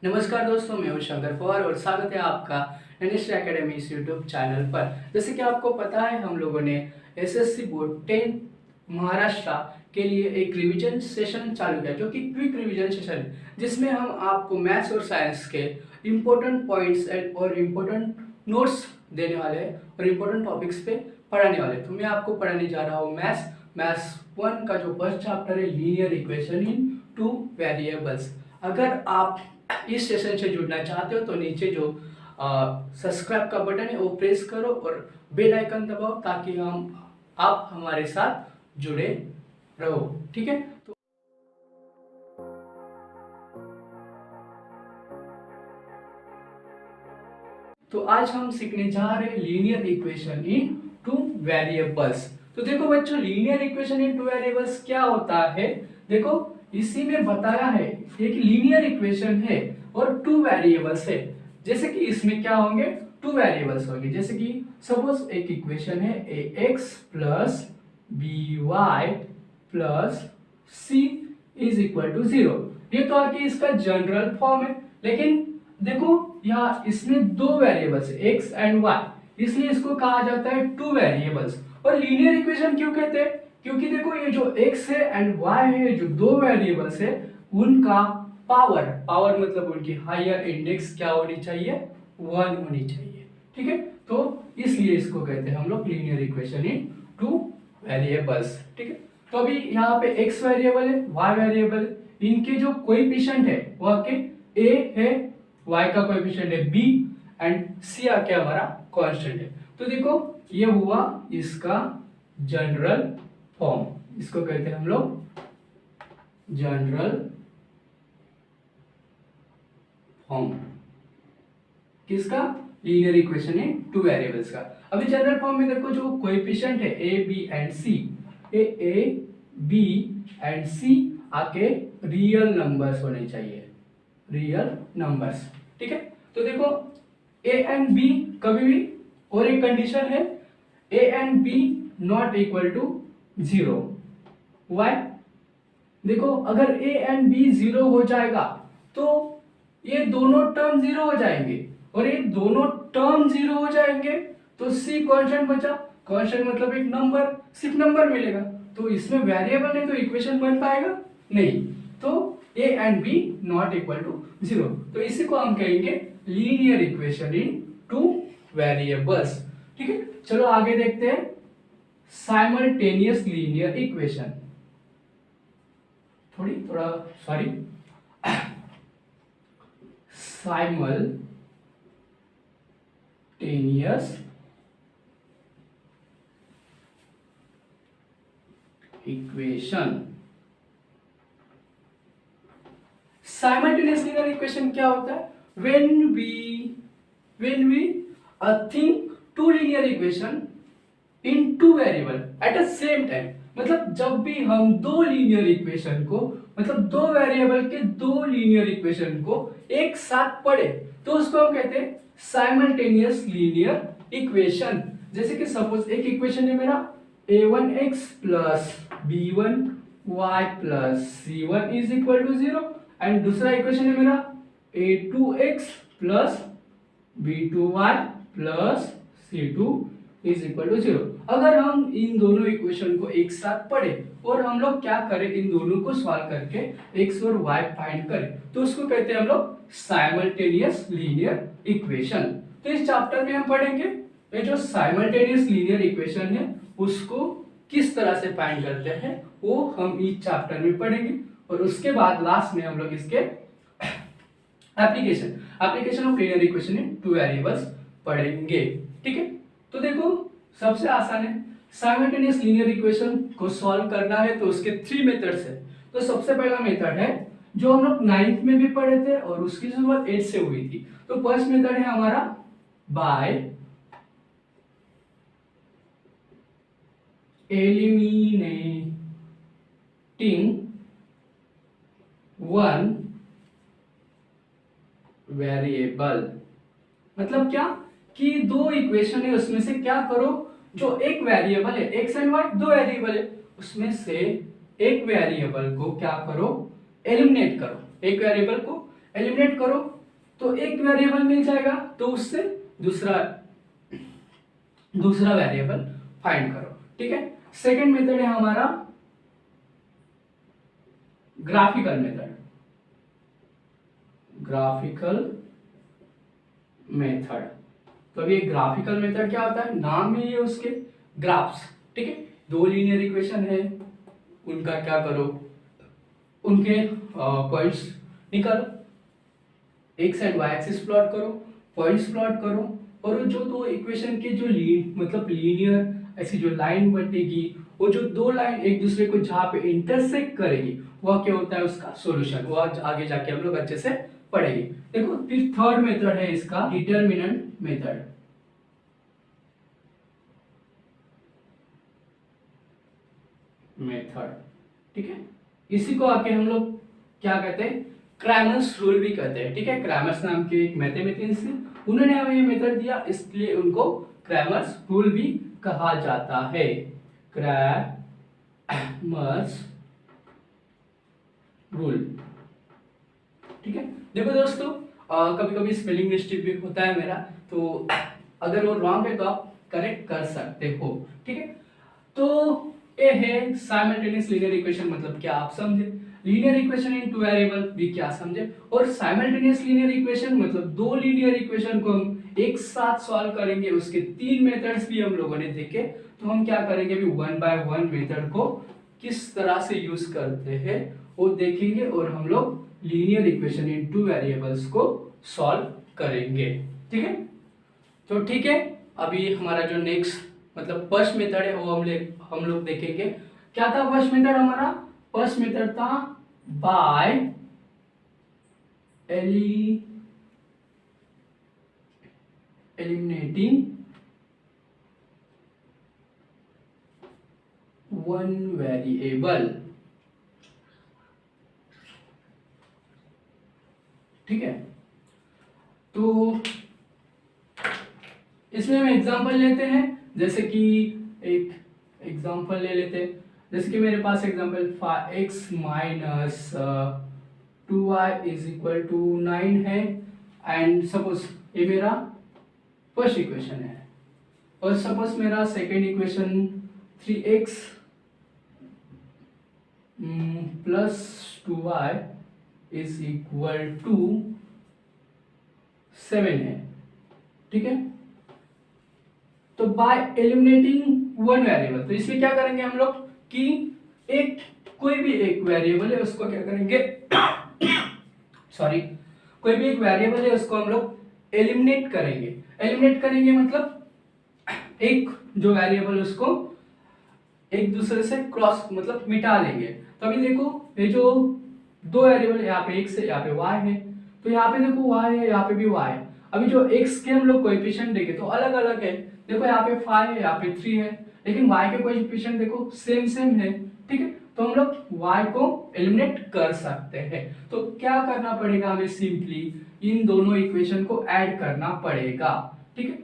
नमस्कार दोस्तों, मैं हूं शंकर पवार और स्वागत है आपका एनएसटी एकेडमी इस यूट्यूब चैनल पर। जैसे कि आपको पता है, हम लोगों ने एसएससी बोर्ड 10 महाराष्ट्र के लिए एक रिवीजन सेशन चालू किया, जो कि क्विक रिवीजन सेशन है, जिसमें हम आपको मैथ्स और साइंस के इम्पोर्टेंट पॉइंट्स और इम्पोर्टेंट नोट्स देने वाले हैं और इम्पोर्टेंट टॉपिक्स पे पढ़ाने वाले। तो मैं आपको पढ़ाने जा रहा हूँ मैथ्स 1 का जो फर्स्ट चैप्टर है, लीनियर इक्वेशन इन 2 वेरिएबल्स। अगर आप इस सेशन से जुड़ना चाहते हो तो नीचे जो सब्सक्राइब का बटन है वो प्रेस करो और बेल आइकन दबाओ, ताकि आप हमारे साथ जुड़े रहो। ठीक है, तो आज हम सीखने जा रहे हैं लीनियर इक्वेशन इन 2 वेरिएबल्स। तो देखो बच्चों, लीनियर इक्वेशन इन 2 वेरिएबल्स क्या होता है। देखो, इसी में बताया है, एक लीनियर इक्वेशन है और 2 वेरिएबल्स है। जैसे कि इसमें क्या होंगे, 2 वेरिएबल्स होंगे। जैसे कि सपोज एक इक्वेशन है ax plus by plus c is equal to 0। ये तो आपकी इसका जनरल फॉर्म है, लेकिन देखो यहाँ इसमें 2 वेरिएबल्स है x एंड y, इसलिए इसको कहा जाता है 2 वेरिएबल्स। और लीनियर इक्वेशन क्यों कहते हैं, क्योंकि देखो ये जो x है एंड y है, जो 2 वेरिएबल्स है, उनका पावर मतलब उनकी हायर इंडेक्स क्या होनी चाहिए, 1 होनी चाहिए। ठीक है, तो इसलिए इसको कहते हैं हम लोग लीनियर इक्वेशन इन 2 वेरिएबल्स। ठीक है, तो अभी यहाँ पे x वेरिएबल है, y वेरिएबल है, इनके जो कोएफिशिएंट है वो आपके a है, y का कोएफिशिएंट है b एंड c आके हमारा कांस्टेंट है। तो देखो ये हुआ इसका जनरल फॉर्म, इसको कहते हैं हम लोग जनरल फॉर्म किसका, लीनियर इक्वेशन है 2 वेरिएबल्स का। अभी जनरल फॉर्म में देखो जो कोएफिशिएंट है a b and c, a b and c आके रियल नंबर्स होने चाहिए, रियल नंबर्स। ठीक है, तो देखो a एंड b कभी भी, और एक कंडीशन है a and b not equal to 0। Why, देखो अगर a एंड b 0 हो जाएगा तो ये दोनों टर्म 0 हो जाएंगे, और ये दोनों टर्म 0 हो जाएंगे तो c कांस्टेंट बचा। कांस्टेंट मतलब एक नंबर, सिर्फ नंबर मिलेगा, तो इसमें वेरिएबल नहीं तो इक्वेशन बन पाएगा नहीं। तो a and b not equal to 0, तो इसी को हम कहेंगे लीनियर इक्वेशन इन 2 वेरिएबल्स। ठीक है, चलो आगे देखते हैं simultaneous linear equation. Simultaneous equation. Simultaneous linear equation क्या होता है, when we think two linear equation in two variable at the same time, मतलब जब भी हम दो लीनियर इक्वेशन को, मतलब दो वेरिएबल के दो लीनियर इक्वेशन को एक साथ पढ़े तो उसको हम कहते हैं साइमल्टेनियस लीनियर इक्वेशन। जैसे कि सपोज एक इक्वेशन है मेरा a1x plus b1y plus c1 is equal to 0, and दूसरा इक्वेशन है मेरा a2x plus b2y plus c2 is equal to 0। अगर हम इन दोनों इक्वेशन को एक साथ पढ़े और हम लोग क्या करें, इन दोनों को सॉल्व करके x और y फाइंड करें, तो उसको कहते हैं हम लोग साइमल्टेनियस लीनियर इक्वेशन। तो इस चैप्टर में हम पढ़ेंगे ये जो साइमल्टेनियस लीनियर इक्वेशन है उसको किस तरह से फाइंड करते हैं, वो हम इस चैप्टर में पढ़ेंगे। और उसके बाद लास्ट में हम लोग इसके application of linear equation in 2 variables पढ़ेंगे। ठीक है, तो देखो सबसे आसान है, साइमल्टेनियस लीनियर इक्वेशन को सॉल्व करना है तो उसके 3 मेथड्स है। तो सबसे पहला मेथड है जो हम लोग 9th में भी पढ़े थे और उसकी शुरुआत 8 से हुई थी। तो फर्स्ट मेथड है हमारा बाय एलिमिनेटिंग वन वेरिएबल। मतलब क्या कि दो इक्वेशन है, उसमें से क्या करो, जो एक वेरिएबल है एक्स एंड वाई, दो वेरिएबल है, उसमें से एक वेरिएबल को क्या करो, एलिमिनेट करो, एक वेरिएबल को एलिमिनेट करो तो एक वेरिएबल मिल जाएगा, तो उससे दूसरा वेरिएबल फाइंड करो। ठीक है, सेकंड मेथड है हमारा ग्राफिकल मेथड। तो अभी ग्राफिकल मेथड क्या होता है, नाम में ये उसके ग्राफ्स। ठीक है, दो लीनियर इक्वेशन है, उनका क्या करो, उनके पॉइंट्स निकालो, एक साइड वाई एक्सिस प्लॉट करो, पॉइंट्स प्लॉट करो, और जो दो इक्वेशन के जो मतलब लीनियर ऐसी जो लाइन बनेगी, वो जो दो लाइन एक दूसरे को जहाँ पे इंटरसेक्ट करेगी वह क्या होता है, उसका सॉल्यूशन। वो आगे जाके हम लोग अच्छे से पढ़ेंगे। देखो फिर थर्ड मेथड है इसका डिटरमिनेंट मेथड। ठीक है, इसी को आके हम लोग क्या कहते हैं, क्रैमर्स रूल भी कहते हैं। ठीक है, क्रैमर्स नाम के एक मैथमेटिशियन थे, उन्होंने हमें ये मेथड दिया, इसलिए उनको क्रैमर्स रूल भी कहा जाता है। Cramer's rule. ठीक है, देखो दोस्तों, कभी कभी स्पेलिंग मिस्टेक भी होता है मेरा, तो अगर वो रॉन्ग है तो आप करेक्ट कर सकते हो। ठीक है, तो ये है साइमल्टेनियस लीनियर इक्वेशन मतलब क्या आप समझे, linear equation in two variable भी क्या समझे, और साइमल्टेनियस लीनियर इक्वेशन मतलब दो लीनियर इक्वेशन को हम एक साथ सॉल्व करेंगे, उसके तीन मेथड्स भी हम लोगों ने देखे। तो हम क्या करेंगे अभी, वन बाय वन मेथड को किस तरह से यूज करते हैं वो देखेंगे, और हम लोग linear equation in two variables को सॉल्व करेंगे। ठीक है, तो ठीक है, अभी हमारा जो नेक्स्ट मतलब फर्स्ट मेथड है वो हम लोग देखेंगे। क्या था फर्स्ट मेथड हमारा, फर्स्ट मेथड था बाय एलिमिनेटिंग वन वेरिएबल। ठीक है, तो इसमें हम एग्जांपल लेते हैं, जैसे कि एक एग्जांपल ले लेते हैं, जैसे कि मेरे पास example x minus 2y is equal to 9 है, एंड सपोज ये मेरा फर्स्ट इक्वेशन है, और सपोज मेरा second equation 3x plus 2y is equal to 7 है। ठीक है, तो बाय एलिमिनेटिंग वन वेरिएबल, तो इसमें क्या करेंगे हम लोग कि एक कोई भी एक वेरिएबल है उसको क्या करेंगे सॉरी, कोई भी एक वेरिएबल है उसको हम लोग एलिमिनेट करेंगे मतलब एक जो वेरिएबल उसको एक दूसरे से क्रॉस मतलब मिटा लेंगे। तो अभी देखो ये जो दो वेरिएबल है, यहाँ पे x है, यहाँ पे y है, तो यहाँ पे देखो y है, यहाँ पे भी y है। अभी जो x के हम लोग कोएफिशिएंट देंगे तो अलग अलग है, देखो यहाँ पे 5 है, यहाँ पे 3 है, लेकिन y के कोएफिशिएंट देखो सेम है। ठीक है, तो हम लोग y को एलिमिनेट कर सकते हैं। तो क्या करना पड़ेगा हमें, सिंपली इन दोनों इक्वेशन को ऐड करना पड़ेगा। ठीक है,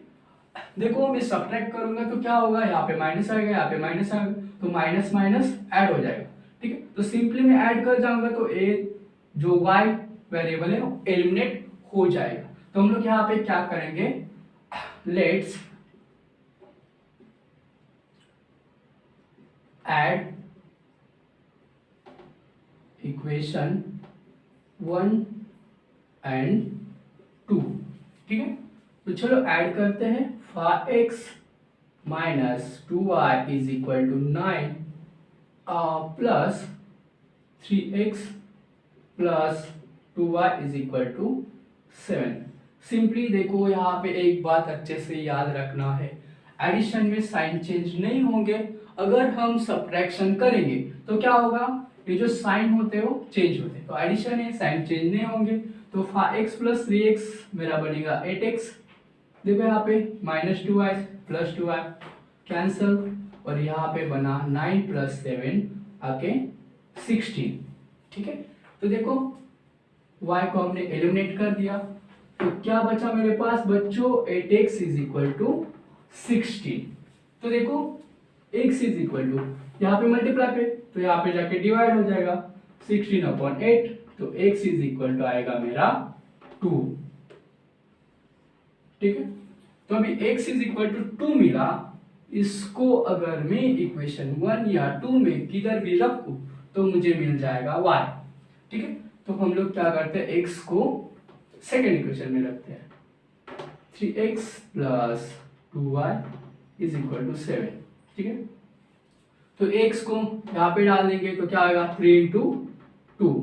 देखो मैं सब्ट्रैक्ट करूंगा तो क्या होगा, यहाँ पे माइनस आएगा, यहाँ पे माइनस आएगा, तो माइनस माइनस ऐड हो जाएगा। ठीक है, तो सिंपली मैं ऐड कर जाऊंगा तो a जो y वेरिएबल है वो एलिमिनेट हो जाएगा। तो हम लोग यहाँ पे क्या करेंगे, लेट्स ऐड इक्वेशन 1 एंड 2। ठीक है, तो चलो ऐड करते हैं। x minus 2y is equal to 9 plus 3x plus 2y is equal to 7। Simply देखो यहाँ पे एक बात अच्छे से याद रखना है, एडिशन में साइन चेंज नहीं होंगे, अगर हम सब्ट्रैक्शन करेंगे तो क्या होगा, ये जो साइन होते हैं वो चेंज होते हैं। तो एडिशन है, साइन चेंज नहीं होंगे, तो 5x प्लस 3x मेरा बनेगा 8x। देखो यहाँ पे minus 2y plus 2y cancel, और यहाँ पे बना 9 प्लस 7 आके 16। ठीक है, तो देखो y को हमने एलिमिनेट कर दिया, तो क्या बचा मेरे पास बच्चों, 8x इज इक्वल टू 16। तो देखो x इज इक्वल टू यहाँ पे मल्टीप्लाई पे, तो यहाँ पे जाके डिवाइड हो जाएगा 16/8, तो x इज इक्वल टू आएगा मेरा 2। ठीक है, तो अभी x इज इक्वल टू 2 मिला, इसको अगर मैं इक्वेशन 1 या 2 में किधर भी रखूं तो मुझे मिल जाएगा y। ठीक है, तो हम लोग क्या करते हैं, x को सेकेंड इक्वेशन में रखते हैं, 3x plus 2y is equal to 7। ठीक है, तो x को यहाँ पे डाल देंगे तो क्या आएगा, 3 into 2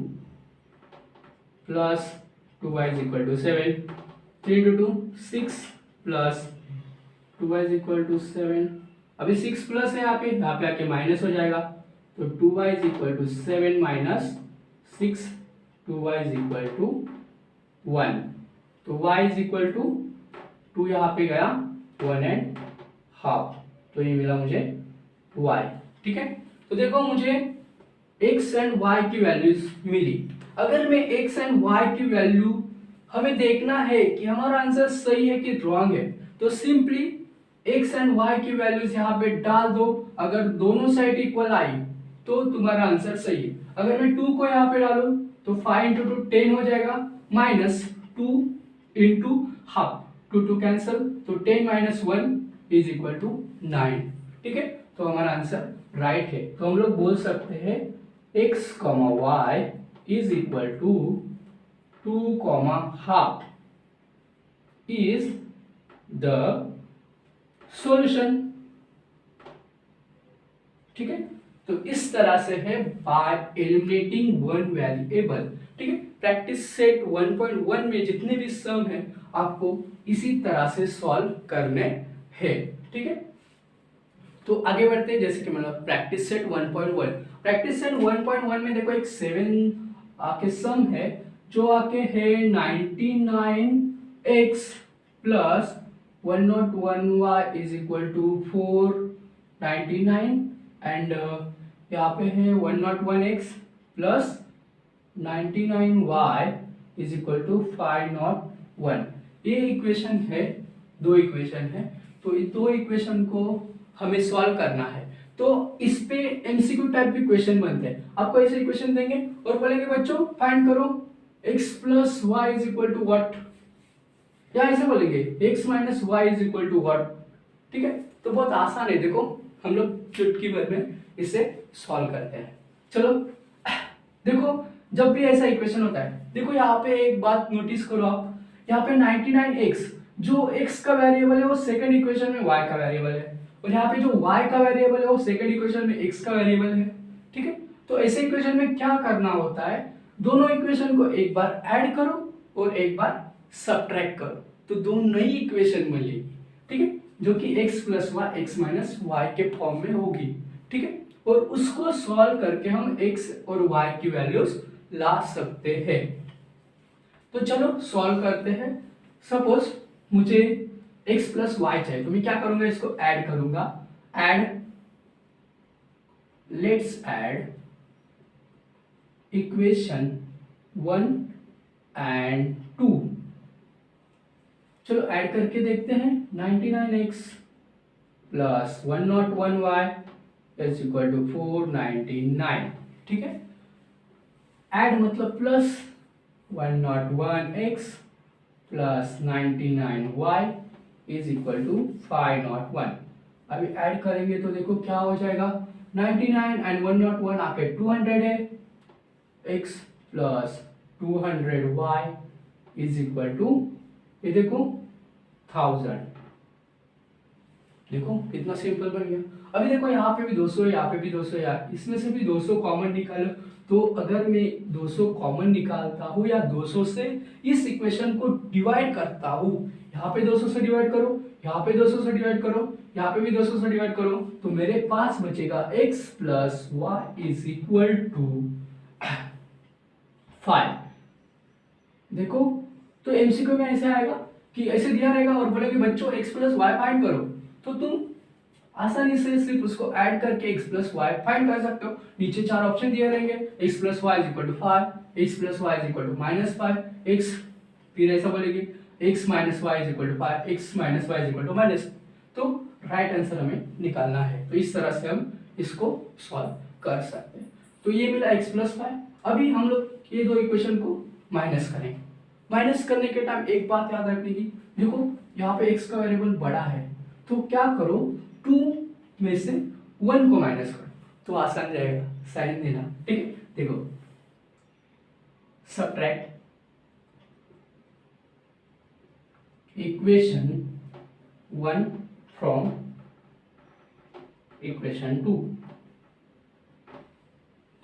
plus 2y is equal to 7, 3 into 2 6 plus 2y is equal to 7। अभी 6 प्लस है यहाँ पे आके माइनस हो जाएगा, तो 2y is equal to 7 minus 6, 2y is equal to 1। तो y इज इक्वल टू 2 यहाँ पे गया 1.5, तो ये मिला मुझे y। ठीक है, तो देखो मुझे x एंड y की वैल्यूज मिली। अगर मैं x एंड y की वैल्यू हमें देखना है कि हमारा आंसर सही है कि रॉन्ग है, तो सिंपली x एंड y की वैल्यूज यहाँ पे डाल दो। अगर दोनों साइड इक्वल आई तो तुम्हारा आंसर सही है। अगर मैं 2 को यहाँ पे डालूं तो 5 इंटू 2 10 हो जाएगा, माइनस 2 इंटू हाफ, 2 2 कैंसल, तो 10 माइनस 1 इज इक्वल टू 9। ठीक है, तो हमारा आंसर राइट है। तो हम लोग बोल सकते हैं x, y is equal to 2, half is the solution. ठीक है, तो इस तरह से है बाय एलिमिनेटिंग वन वेरिएबल। ठीक है, प्रैक्टिस सेट 1.1 में जितने भी सम है आपको इसी तरह से सॉल्व करने हैं। ठीक है, तो आगे बढ़ते हैं। जैसे कि मतलब प्रैक्टिस सेट 1.1, प्रैक्टिस सेट 1.1 में देखो एक 7 आके सम है जो आके है 99x plus 101y is equal to 499 and यहाँ पे है 101x plus 99y is equal to 501। ये इक्वेशन है, दो इक्वेशन है, तो ये दो इक्वेशन को हमें सॉल्व करना है। तो इस पे एमसीक्यू टाइप के क्वेश्चन बनते हैं। आपको ऐसे इक्वेशन देंगे और बोलेंगे बच्चों फाइंड करो x plus y is equal to what, या ऐसे बोलेंगे x minus y is equal to what. ठीक है, तो बहुत आसान है, देखो हम लोग चुटकी भर में इसे सॉल्व करते हैं। चलो देखो, जब भी ऐसा इक्वेशन होता है, देखो यहाँ पे एक बात नोटिस करो आप, यहाँ पे 99x जो x का वेरिएबल है वो सेकंड इक्वेशन में y का वेरिएबल है, और यहाँ पे जो y का वेरिएबल है वो सेकंड इक्वेशन में x का वेरिएबल है। ठीक है, तो ऐसे इक्वेशन में क्या करना होता है, दोनों इक्वेशन को एक बार ऐड करो और एक बार सब्ट्रैक्ट करो, तो दो नई इक्वेशन मिलेगी। ठीक है, जो कि x plus y x minus y के फॉर्म में होगी। ठीक है, और उसको सॉल्व करके हम x और y की वैल्यूज ला सकते हैं। तो चलो सॉल्व करते हैं। सपोज मुझे x प्लस वाई चाहिए, तो मैं क्या करूंगा, इसको ऐड करूंगा। Add, let's add equation 1 and 2। चलो ऐड करके देखते हैं। 99x plus 101y is equal to 499। ठीक है, ऐड मतलब plus 101x plus 99y is equal to 501। अभी ऐड करेंगे तो देखो क्या हो जाएगा, 99 एंड 101 आके 200 है, x plus 200y is equal to, ये देखो 1000। देखो कितना सिंपल बन गया। अभी देखो यहाँ पे भी 200 है, यहाँ पे भी 200 है, इसमें से भी 200 कॉमन निकालो। तो अगर मैं 200 कॉमन निकालता हूँ या 200 से इस इक्वेशन को डिवाइड करता हूँ, यहाँ पे 200 से डिवाइड करो, यहाँ पे 200 से डिवाइड करो, यहाँ पे भी 200 से डिवाइड करो, तो मेरे पास बचेगा x plus y is equal to 5। देखो, तो एमसीक्यू में ऐसे आएगा कि ऐसे दिया रहेगा और बोलेंगे बच्चों x प्लस वाई फाइंड करो, तो तुम आसानी से सिर्फ उसको ऐड करके x प्लस वाई फाइंड कर सकते हो। नीचे चार ऑप्शन दिए रहेंगे, x plus y is equal to 5, x plus y is equal to minus 5, x, फिर ऐसा बोलेंगे x minus y is equal to 5, x minus y is equal to minus. तो राइट आंसर हमें निकालना है, तो इस तरह से हम इसको सॉल्व कर सकते हैं। तो ये मिला x प्लस वाई। अभी हम लोग ये दो इक्वेशन को माइनस करेंगे। माइनस करने के टाइम एक बात याद रखने की, देखो यहाँ पे x का वेरिएबल बड़ा है तो क्या करो, 2 में से 1 को माइनस करो तो आसान जाएगा साइन देना। ठीक है, देखो सबट्रैक्ट इक्वेशन 1 फ्रॉम इक्वेशन 2।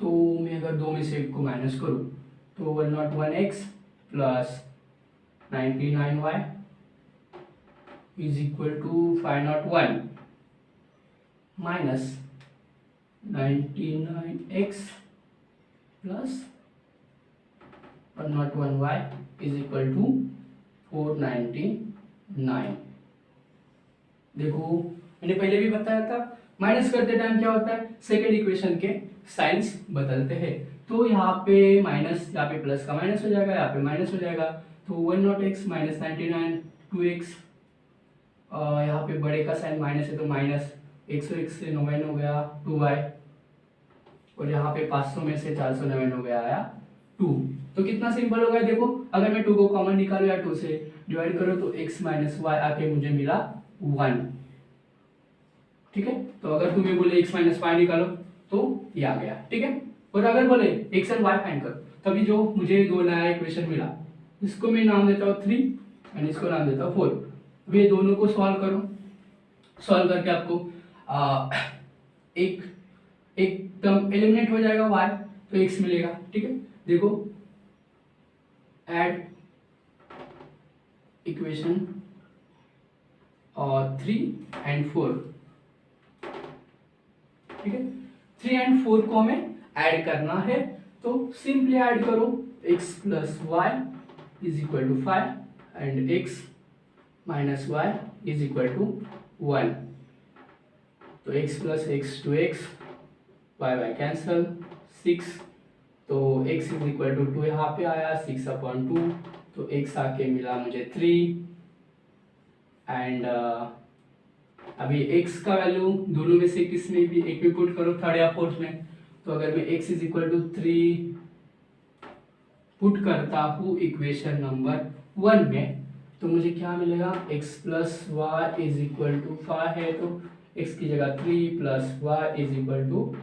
तो मैं अगर 2 में से 1 को माइनस करूं तो 101x plus 99y is equal to 501 minus 99x plus 101y is equal to 499। देखो मैंने पहले भी बताया था माइनस करते टाइम क्या होता है, सेकेंड इक्वेशन के साइंस बदलते हैं। तो यहाँ पे माइनस, यहाँ पे प्लस का माइनस हो जाएगा, यहाँ पे माइनस हो जाएगा। तो 101x माइनस 99 2x, यहाँ पे बड़े का साइन माइनस है तो माइनस 101 से 99 हो गया 2y, और यहाँ पे 500 में से 499 हो गया आया 2। तो कितना सिंपल हो गया, देखो अगर मैं 2 को कॉमन निकालू या 2 से डिवाइड करो तो x माइनस वाई आके मुझे मिला 1। ठीक है, तो अगर तुम्हें बोले x माइनस वाई निकालो तो ये आ गया। ठीक है, और अगर बोले x एंड y फाइंड करो, तभी जो मुझे दो नया इक्वेशन मिला, इसको मैं नाम देता हूँ 3 एंड इसको नाम देता हूँ 4। अब ये दोनों को सॉल्व करो, सॉल्व करके आपको एक टर्म एलिमिनेट हो जाएगा y, तो x मिलेगा। ठीक है, देखो ऐड इक्वेशन 3 एंड 4। ठीक है, 3 एंड 4 को हमें ऐड करना है, तो सिंपली ऐड करो, x plus y is equal to 5 and x minus y is equal to 1। तो x plus x two x, y cancel 6, तो x इज इक्वल टू 2 यहाँ पे आया 6/2, तो x आके मिला मुझे 3 एंड अभी x का वैल्यू दोनों में से किस में भी एक में पुट करो, थर्ड या फोर्थ में। तो अगर मैं x is equal to 3 put करता हूँ इक्वेशन नंबर 1 में, तो मुझे क्या मिलेगा, x plus y is equal to 5 है तो x की जगह 3 plus y is equal to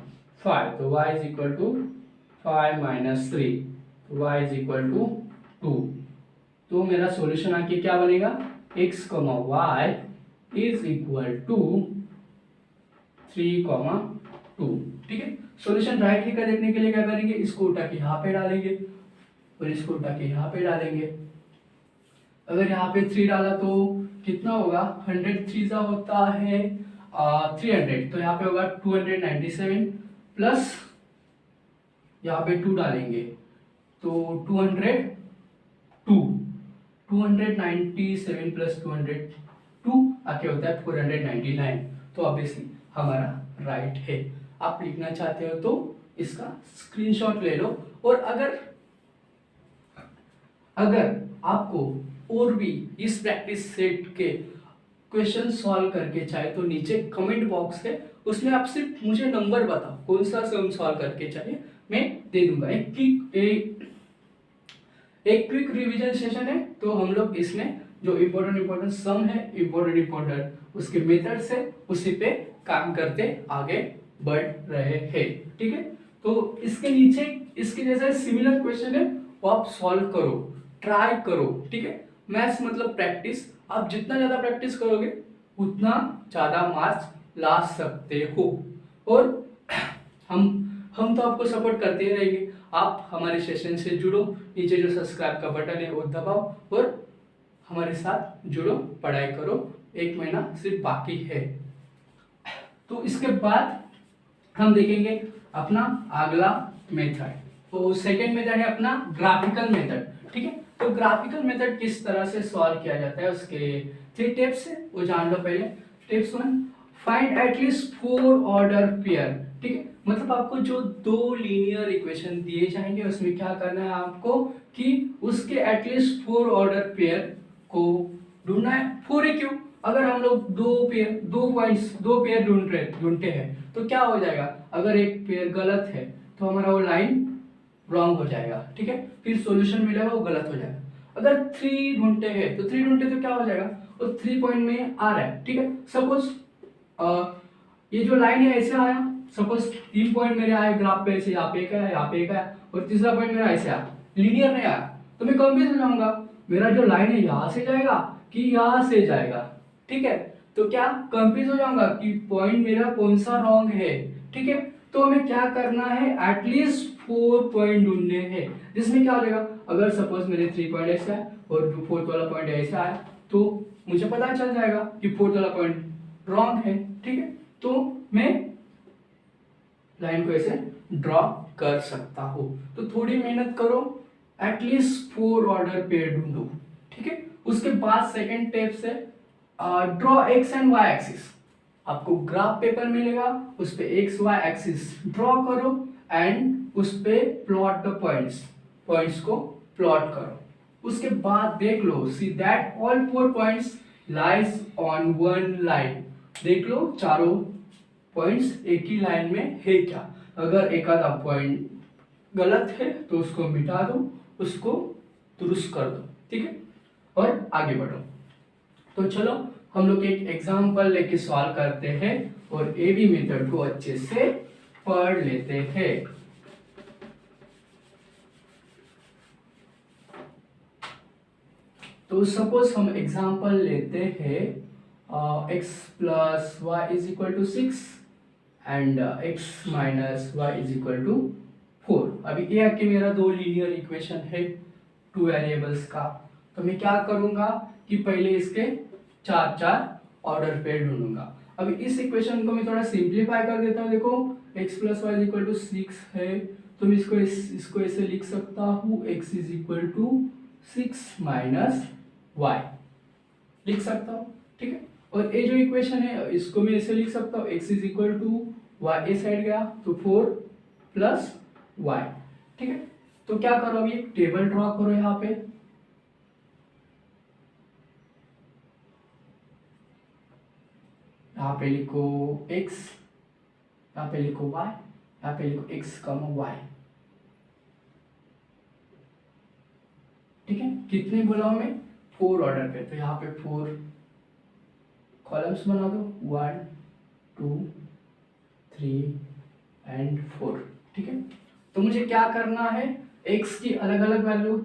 5, तो y is equal to 5 minus 3, तो y इज इक्वल टू 2। तो मेरा सॉल्यूशन आके क्या बनेगा, x comma y is equal to 3,2। ठीक है, सॉल्यूशन राइट हैंड का देखने के लिए क्या करेंगे, इसको उठा के यहाँ पे डालेंगे और इसको उठा के यहाँ पे डालेंगे। अगर यहाँ पे 3 डाला तो कितना होगा, 100 3 होता है 300, तो यहाँ पे होगा 297 प्लस यहाँ पे 2 डालेंगे तो 297 प्लस 202 आके होता है 499। तो ऑब्वियसली हमारा राइट है। आप लिखना चाहते हो तो इसका स्क्रीनशॉट ले लो, और अगर आपको और भी इस प्रैक्टिस सेट के क्वेश्चन सॉल्व करके चाहे तो नीचे कमेंट बॉक्स है, उसमें आप सिर्फ मुझे नंबर बताओ कौन सा सम सॉल्व करके चाहिए, मैं दे दूंगा। एक क्विक रिवीजन सेशन है, तो हम लोग इसमें जो इम्पोर्टेंट सम है, इम्पोर्टेंट उसके मेथड से उसी पे काम करते आगे बढ़ रहे हैं। ठीक है, तो इसके नीचे इसके जैसा सिमिलर क्वेश्चन है वो आप सॉल्व करो, ट्राई करो। ठीक है, मैथ्स मतलब प्रैक्टिस, आप जितना ज्यादा प्रैक्टिस करोगे उतना ज्यादा मार्क्स ला सकते हो, और हम तो आपको सपोर्ट करते ही रहेंगे। आप हमारे सेशन से जुड़ो, नीचे जो सब्सक्राइब का बटन है वो दबाओ और हमारे साथ जुड़ो, पढ़ाई करो। 1 महीना सिर्फ बाकी है। तो इसके बाद हम देखेंगे अपना अगला मेथड। तो सेकेंड मेथड है अपना ग्राफिकल मेथड। ठीक है, तो ग्राफिकल मेथड किस तरह से सॉल्व किया जाता है, उसके 3 टिप्स है वो जान लो पहले। Tips 1, find at least 4 order pair. ठीक है, मतलब आपको जो 2 लीनियर इक्वेशन दिए जाएंगे उसमें क्या करना है आपको कि उसके एटलीस्ट 4 ऑर्डर पेयर को ढूंढना है। 4 ही क्यों, अगर हम लोग 2 पेयर ढूंढते हैं तो क्या हो जाएगा, अगर एक पेयर गलत है तो हमारा वो लाइन रॉन्ग हो जाएगा, ठीक है। फिर सॉल्यूशन मिलेगा वो गलत हो जाएगा। अगर 3 ढूंढते हैं तो 3 ढूंढते तो क्या हो जाएगा, वो 3 पॉइंट में आ रहा है, ठीक है। सपोज ये जो लाइन है ऐसे आया, सपोज 3 पॉइंट मेरे आए ग्राफ पे, ऐसे यहाँ पे एक है, यहाँ पे एक है, और तीसरा पॉइंट मेरा ऐसे आया, लीनियर नहीं आया, तो मैं कंफ्यूज हो जाऊंगा, मेरा जो लाइन है यहाँ से जाएगा कि यहाँ से जाएगा, ठीक है। तो क्या कंफ्यूज हो जाऊंगा कि पॉइंट मेरा कौन सा रॉन्ग है, ठीक है। तो हमें क्या करना है, एटलीस्ट 4 पॉइंट ढूंढने हैं, जिसमें क्या हो जाएगा, अगर सपोज मेरे 3 पॉइंट ऐसे है और जो 4th वाला पॉइंट ऐसे आया, तो मुझे पता चल जाएगा कि 4th वाला पॉइंट रॉन्ग है, ठीक है। तो मैं लाइन को ऐसे ड्रॉ कर सकता हूं। तो थोड़ी मेहनत करो, एटलीस्ट 4 ऑर्डर पेयर ढूंढो, ठीक है। उसके बाद सेकंड स्टेप से draw X and Y axis. आपको ग्राफ पेपर मिलेगा, उस पे एक्स वाई एक्सिस ड्रॉ करो एंड उस पे प्लॉट द पॉइंट्स को प्लॉट करो। उसके बाद देख लो, see that all 4 points lies on one line. देख लो चारों पॉइंट्स एक ही लाइन में है क्या। अगर एक आधा पॉइंट गलत है तो उसको मिटा दो, उसको दुरुस्त कर दो, ठीक है, और आगे बढ़ो। तो चलो हम लोग एक एग्जाम्पल लेके सॉल्व करते हैं और ए बी मेथड को अच्छे से पढ़ लेते हैं। तो सपोज हम एग्जाम्पल लेते हैं x plus y is equal to 6 and x minus y is equal to 4। अभी ये आके मेरा 2 लीनियर इक्वेशन है 2 वेरिएबल्स का। तो मैं क्या करूंगा कि पहले इसके 4 ऑर्डर पेयर ढूंढूंगा। अभी इस इक्वेशन को मैं थोड़ा सिंप्लीफाई कर देता हूँ। देखो x plus y is equal to 6 है, तो मैं इसको ऐसे लिख सकता हूँ, x is equal to 6 minus y लिख सकता हूँ, ठीक है। और ये जो इक्वेशन है इसको मैं ऐसे लिख सकता हूँ, x is equal to y, a side गया तो 4 प्लस वाई, ठीक है। तो क्या करो, अभी एक टेबल ड्रॉ करो यहाँ पे। यहाँ पे लिखो x, यहाँ पे लिखो y, यहाँ पे लिखो x कॉमा y, ठीक है। कितने बोला हमें, 4 ऑर्डर पे, तो यहाँ पे 4 कॉलम्स बना दो, 1 2 3 एंड 4, ठीक है। तो मुझे क्या करना है, x की अलग अलग वैल्यू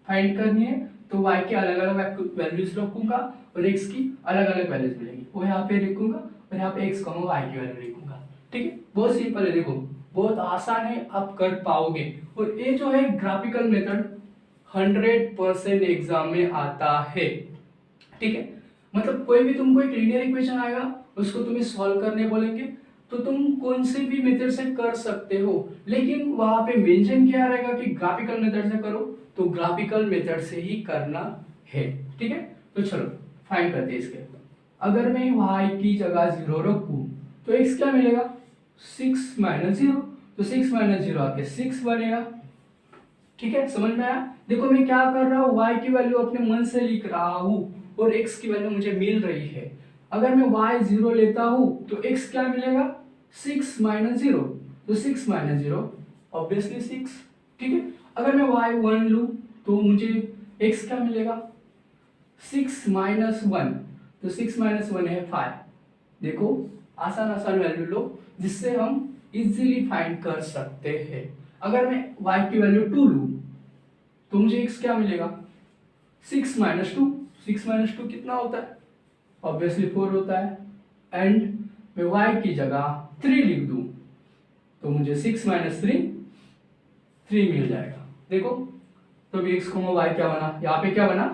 फाइंड करनी है, तो y के अलग अलग वैल्यूज रखूंगा और x की अलग अलग वैल्यूज मिलेंगी, वो यहाँ पे लिखूंगा और यहाँ पे x कॉमा y की वैल्यू लिखूंगा, ठीक है। बहुत सिंपल है, देखो बहुत आसान है, आप कर पाओगे। और ये जो है ग्राफिकल मेथड 100% एग्जाम में आता है, ठीक है। मतलब कोई भी तुमको एक लीनियर इक्वेशन आएगा, उसको तुम्हें सॉल्व करने बोलेंगे, तो तुम कौन से भी मेथड से कर सकते हो, लेकिन वहां पे मेंशन किया रहेगा कि ग्राफिकल मेथड से करो, तो ग्राफिकल मेथड से ही करना है, ठीक है। तो चलो फाइंड करते हैं इसके। अगर मैं y की जगह 0 रखूं तो x क्या मिलेगा, 6 माइनस 0, तो 6 माइनस 0 आके 6 बनेगा, ठीक है। समझ में आया। देखो मैं क्या कर रहा हूँ, y की वैल्यू अपने मन से लिख रहा हूँ और x की वैल्यू मुझे मिल रही है। अगर मैं y 0 लेता हूँ तो x क्या मिलेगा, 6 माइनस 0, तो 6 माइनस 0 ऑब्वियसली 6, ठीक है। अगर मैं y 1 लूँ तो मुझे x क्या मिलेगा, 6 माइनस 1, तो 6 माइनस 1 है 5। देखो आसान आसान वैल्यू लो जिससे हम इजीली फाइंड कर सकते हैं। अगर मैं y की वैल्यू 2 लूँ तो मुझे x क्या मिलेगा, 6 माइनस 2, 6 माइनस 2 कितना होता है, ऑब्वियसली 4 होता है। एंड मैं y की जगह 3 लिख दूं तो मुझे 6 माइनस 3 मिल जाएगा। देखो तो अभी x कोमा y क्या बना, यहाँ पे क्या बना,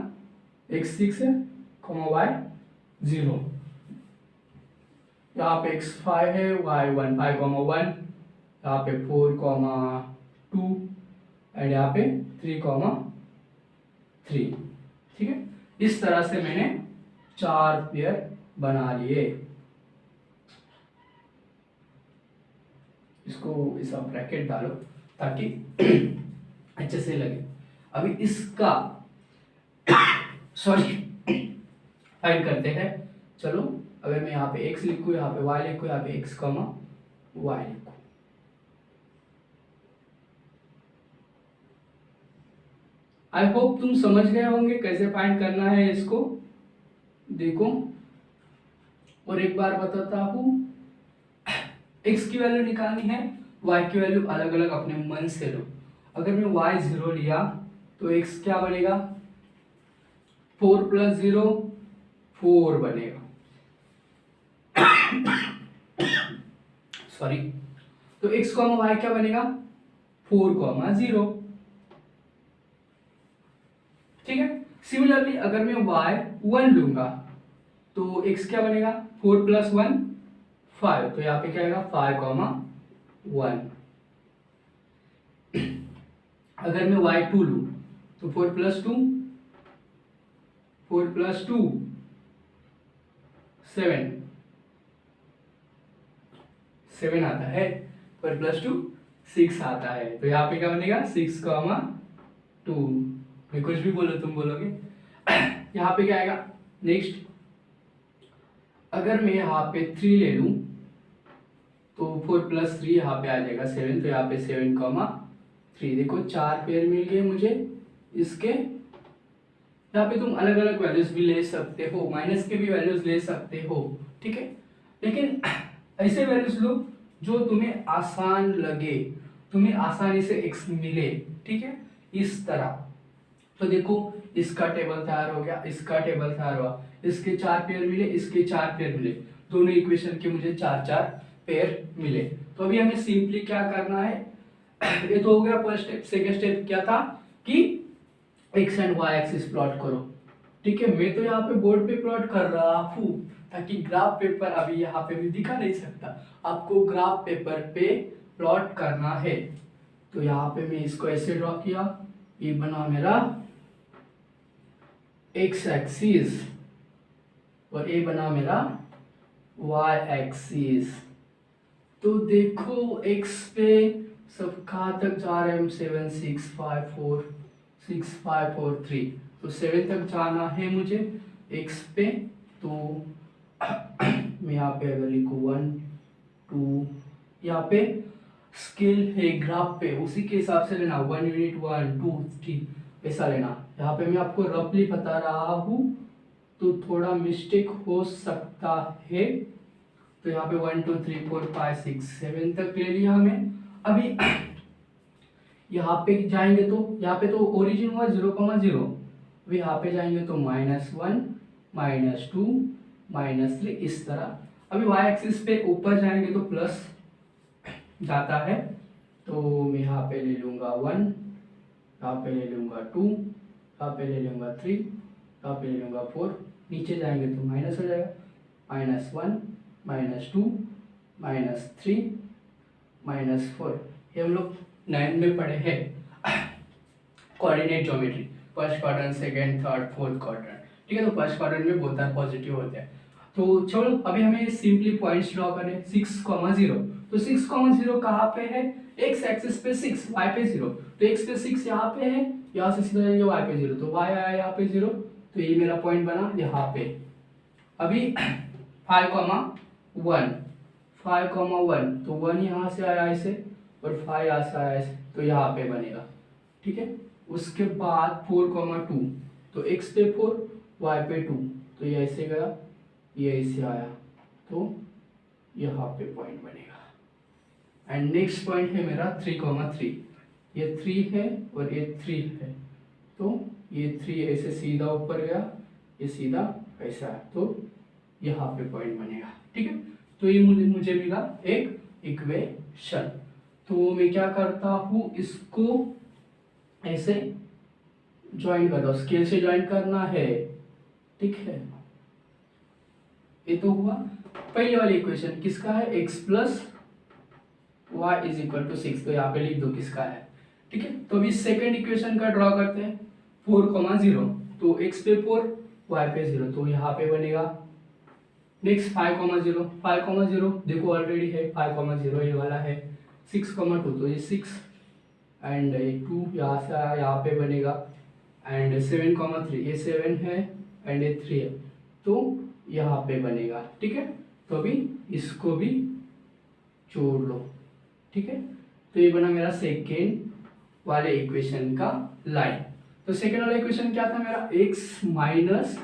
x 6 है कोमा y 0, यहाँ पे x 5 है y 1 5 कोमा 1, यहाँ पे 4 कोमा 2 एंड यहाँ पे 3 कोमा 3, ठीक है। इस तरह से मैंने 4 पेयर बना लिए। इसको इस ब्रैकेट डालो ताकि अच्छे से लगे। अभी इसका सॉरी फाइंड करते हैं। चलो अगर मैं यहाँ पे x लिखूँ, यहाँ पे y लिखूँ, यहाँ पे x कॉमा y लिखूँ, आई होप तुम समझ गए होंगे कैसे फाइंड करना है इसको। देखो और एक बार बताता हूँ, x की वैल्यू निकालनी है, y की वैल्यू अलग अलग अपने मन से लो। अगर मैं y 0 लिया तो x क्या बनेगा, 4 + 0 4 बनेगा। सॉरी, तो x, y क्या बनेगा, 4, 0। ठीक है। सिमिलरली अगर मैं y 1 लूंगा तो x क्या बनेगा, 4 + 1 5, तो यहाँ पे क्या आएगा 5, 1। अगर मैं y 2 लूं तो 4 + 2 7 7 आता है, 4 + 2 6 आता है, तो यहाँ पे क्या बनेगा 6, 2। मैं कुछ भी बोलो तुम बोलोगे। यहाँ पे क्या आएगा नेक्स्ट, अगर मैं यहाँ पे 3 ले लूं तो 4 + 3 यहाँ पे आ जाएगा 7, तो यहाँ पे 7, 3। देखो 4 पेयर मिल गए मुझे इसके। यहाँ पे तुम अलग अलग वैल्यूज भी ले सकते हो, माइनस के भी वैल्यूज ले सकते हो, ठीक है। लेकिन ऐसे वैल्यूज लो जो तुम्हें आसान लगे, तुम्हें आसानी से x मिले, ठीक है, इस तरह। तो देखो इसका टेबल तैयार हो गया, इसका टेबल तैयार हुआ, इसके 4 पेयर मिले, इसके 4 पेयर मिले, दोनों इक्वेशन के मुझे 4 पेयर मिले। तो अभी हमें सिंपली क्या करना है, ये तो हो गया फर्स्ट स्टेप। सेकेंड स्टेप क्या था कि x and Y axis plot करो, ठीक है। मैं तो यहाँ पे बोर्ड पे प्लॉट कर रहा हूँ ताकि ग्राफ पेपर अभी यहाँ पे भी दिखा नहीं सकता, आपको ग्राफ पेपर पे प्लॉट करना है। तो यहाँ पे मैं इसको ऐसे ड्रॉ किया, ये बना मेरा एक्स एक्सिस और ये बना मेरा वाई एक्सिस। तो देखो एक्स पे सब कहाँ तक जा रहे हैं हम, 7 6 5 4 6 5 4 3, तो 7 तक जाना है मुझे एक्स पे। तो मैं यहाँ पे अगर लिखूँ 1 2, यहाँ पे स्केल है ग्राफ पे, उसी के हिसाब से लेना, 1 यूनिट 1 2 3 ऐसा लेना। यहाँ पे मैं आपको रफली बता रहा हूँ तो थोड़ा मिस्टेक हो सकता है। तो यहाँ पे 1 2 3 4 5 6 7 तक ले लिया हमें। अभी यहाँ पे जाएंगे तो यहाँ पे तो ओरिजिन हुआ 0, 0। अभी यहाँ पे जाएंगे तो -1 -2 -3 इस तरह। अभी y एक्सिस पे ऊपर जाएंगे तो प्लस जाता है, तो मैं यहाँ पे ले लूँगा 1, यहाँ पे ले लूँगा 2, यहाँ पे ले लूँगा 3, यहाँ पे ले लूँगा 4, नीचे जाएंगे तो माइनस हो जाएगा, -1 -2 -3 -4। ये हम लोग 9 में पढ़े हैं coordinate geometry, first quadrant, second, third, fourth quadrant, ठीक है। तो फर्स्ट क्वाड्रेंट में बोथ आर पॉजिटिव होते हैं। तो चलो अभी हमें सिंपली पॉइंट्स ड्रॉ करें। 6, 0, तो 6, 0 कहाँ पे है, एक्स एक्सिस पे 6, वाई पे 0, तो एक्स पे 6 यहाँ पे है, यहाँ से सीधा जाएंगे वाई पे 0, तो वाई आया यहाँ पे 0, तो ये मेरा पॉइंट बना यहाँ पे। अभी 5, 1, तो 1 यहाँ से आया ऐसे और 5 यहाँ से आया ऐसे, तो यहाँ पे बनेगा, ठीक है। उसके बाद 4, 2, तो x पे 4 y पे 2, तो ये ऐसे गया, ये ऐसे आया, तो यहाँ पे पॉइंट बनेगा। एंड नेक्स्ट पॉइंट है मेरा 3, 3, ये 3 है और ये 3 है, तो ये 3 ऐसे सीधा ऊपर गया, ये सीधा ऐसा है, तो यहाँ पे पॉइंट बनेगा, ठीक है। तो ये मुझे मिला एक इक्वेशन। तो मैं क्या करता हूँ, इसको ऐसे ज्वाइन कर दो, स्केल से ज्वाइन करना है, ठीक है। ये तो हुआ पहले वाली इक्वेशन, किसका है, x + y = 6, तो यहाँ पे लिख दो किसका है, ठीक है। तो अभी सेकेंड इक्वेशन का ड्रॉ करते हैं। 4, 0, तो x पे 4 y पे 0, तो यहाँ पे बनेगा। नेक्स्ट 5, 0, देखो ऑलरेडी है 5, 0 ये वाला है। 6, 2, तो ये 6 एंड 2 यहाँ से आया, यहाँ पे बनेगा। एंड 7, 3, ये 7 है एंड ये 3 है, तो यहाँ पे बनेगा, ठीक है। तो अभी इसको भी जोड़ लो, ठीक है। तो ये बना मेरा सेकेंड वाले इक्वेशन का लाइन। तो सेकेंड वाला इक्वेशन क्या था मेरा, x minus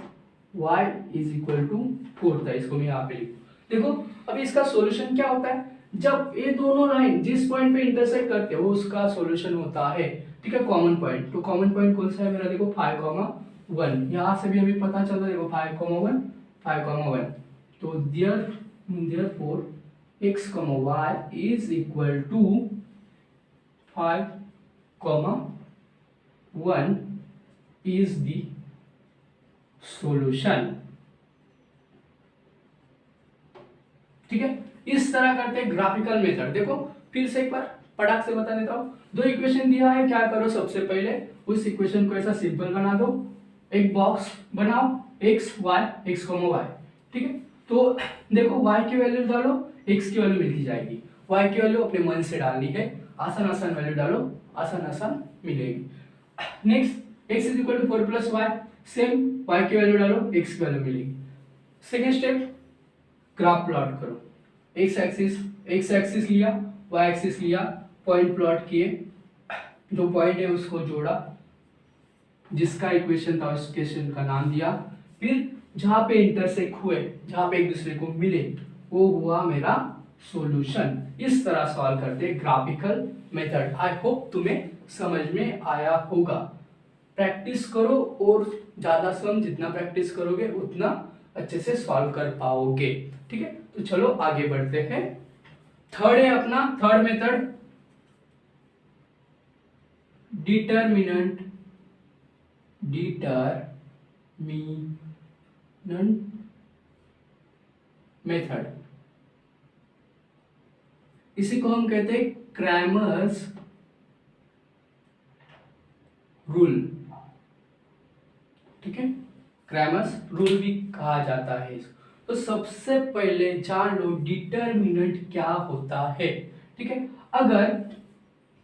y is equal to 4 था, इसको मैं यहाँ पे लिखूँ। देखो अब इसका सॉल्यूशन क्या होता है, जब ये दोनों लाइन जिस पॉइंट पे इंटरसेक्ट करते हैं वो उसका सॉल्यूशन होता है, ठीक है, कॉमन पॉइंट। तो कॉमन पॉइंट कौन सा है मेरा, देखो 5,1, यहाँ से भी हमें पता चलता है, देखो 5,1 5,1। तो therefore x, y is equal to 5,1 is the solution। ठीक है, इस तरह करते हैं ग्राफिकल मेथड। देखो फिर से एक बार पटाख से बता देता हूँ, दो इक्वेशन दिया है, क्या करो सबसे पहले उस इक्वेशन को ऐसा सिंपल बना दो, एक बॉक्स बनाओ x y, ठीक है। तो देखो y की वैल्यू डालो, x की वैल्यू मिलती जाएगी, y की वैल्यू अपने मन से डालनी है, आसान आसान वैल्यू डालो, आसान आसान मिलेगी। Next x is equal to 4 plus y, same y की वैल्यू डालो, x की वैल्यू मिलेगी। सेकेंड स्टेप, ग्राफ प्लॉट करो, x एक्सिस लिया, y एक्सिस लिया, पॉइंट प्लॉट किए, जो पॉइंट है उसको जोड़ा, जिसका इक्वेशन था उस इक्वेशन का नाम दिया, फिर जहां पे इंटरसेक्ट हुए, जहां पे एक दूसरे को मिले, वो हुआ मेरा सॉल्यूशन। इस तरह सॉल्व करते ग्राफिकल मेथड। आई होप तुम्हें समझ में आया होगा। प्रैक्टिस करो और ज्यादा सम जितना प्रैक्टिस करोगे उतना अच्छे से सॉल्व कर पाओगे, ठीक है। तो चलो आगे बढ़ते हैं। थर्ड है अपना थर्ड मेथड, डिटरमिनेंट मेथड। इसी को हम कहते हैं क्रैमर्स रूल, ठीक है, क्रैमर्स रूल भी कहा जाता है इसको। तो सबसे पहले जान लो डिटरमिनेंट क्या होता है, ठीक है। अगर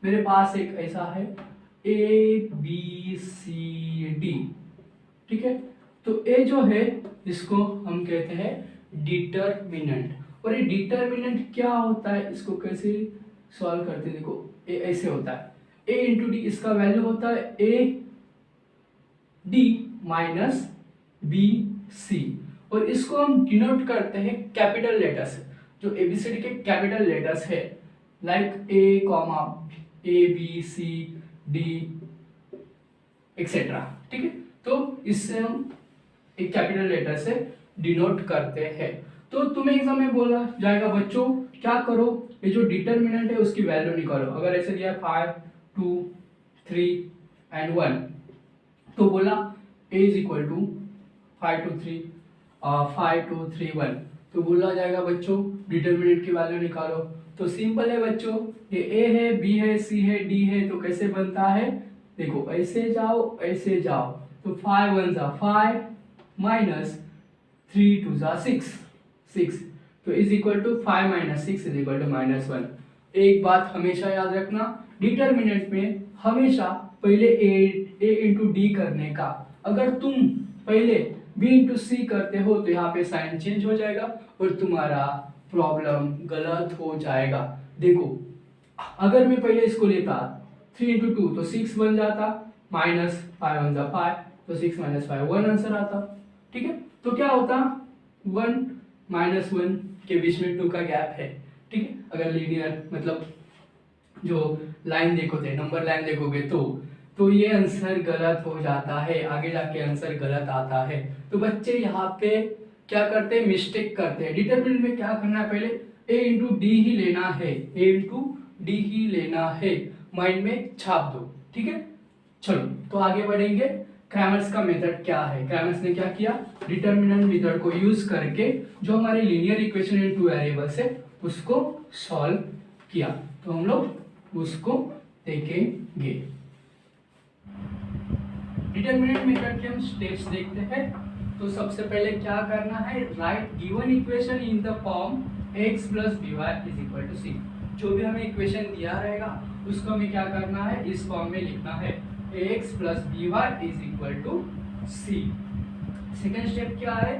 मेरे पास एक ऐसा है ए बी सी डी, ठीक है, तो ए जो है इसको हम कहते हैं डिटरमिनेंट। और ये डिटरमिनेंट क्या होता है, इसको कैसे सॉल्व करते हैं, देखो ए ऐसे होता है, ए इंटू डी, इसका वैल्यू होता है A D minus B C, और इसको हम डिनोट करते हैं कैपिटल लेटर्स, जो एबीसीडी के कैपिटल लेटर्स है, like A comma A B C D etcetera, ठीक है। तो इससे हम एक कैपिटल लेटर से डिनोट करते हैं। तो तुम्हें एग्जाम में बोला जाएगा बच्चों क्या करो, ये जो डिटरमिनेंट है उसकी वैल्यू निकालो। अगर ऐसे दिया 5 2 3 एंड 1, तो बोला a इज इक्वल टू 5 2 3 5 2 3 1, तो बोला जाएगा बच्चों डिटरमिनेंट की वैल्यू निकालो। तो सिंपल है बच्चों, ये a है, b है, c है, d है, तो कैसे बनता है, देखो ऐसे जाओ, तो 5 1 जा 5 माइनस 3 2 जा 6, तो is equal to 5 minus 6 is equal to -1। एक बात हमेशा याद रखना, डिटरमिनेंट में हमेशा पहले a इंटू डी करने का, अगर तुम पहले b इंटू सी करते हो तो यहाँ पे साइन चेंज हो जाएगा और तुम्हारा प्रॉब्लम गलत हो जाएगा। देखो अगर मैं पहले इसको लेता 3 इंटू 2 तो 6 बन जाता, माइनस 5 1 जा 5, तो 6 माइनस 5 1 आंसर आता, ठीक है। तो क्या होता 1 माइनस 1 के बीच में 2 का गैप है, ठीक है। अगर लीनियर मतलब जो लाइन देखोगे, नंबर लाइन देखोगे तो ये आंसर गलत हो जाता है, आगे जाके आंसर गलत आता है। तो बच्चे यहाँ पे क्या करते हैं, मिस्टेक करते हैं। डिटरमिनेंट में क्या करना है, पहले a इंटू डी ही लेना है, a इंटू डी ही लेना है, माइंड में छाप दो, ठीक है। चलो तो आगे बढ़ेंगे। क्रैमर्स का मेथड क्या है, क्रैमर्स ने क्या किया, डिटरमिनेंट मेथड को यूज करके जो हमारे linear equation in two variables है उसको सॉल्व किया। तो हम लोग उसको देखेंगे। डिटरमिनेंट मेथड के हम स्टेप्स देखते हैं। तो सबसे पहले क्या करना है, write given equation in the form x plus B Y is equal to C. जो भी हमें इक्वेशन दिया रहेगा उसको हमें क्या करना है, इस फॉर्म में लिखना है, x plus B Y is equal to C. Second step क्या है,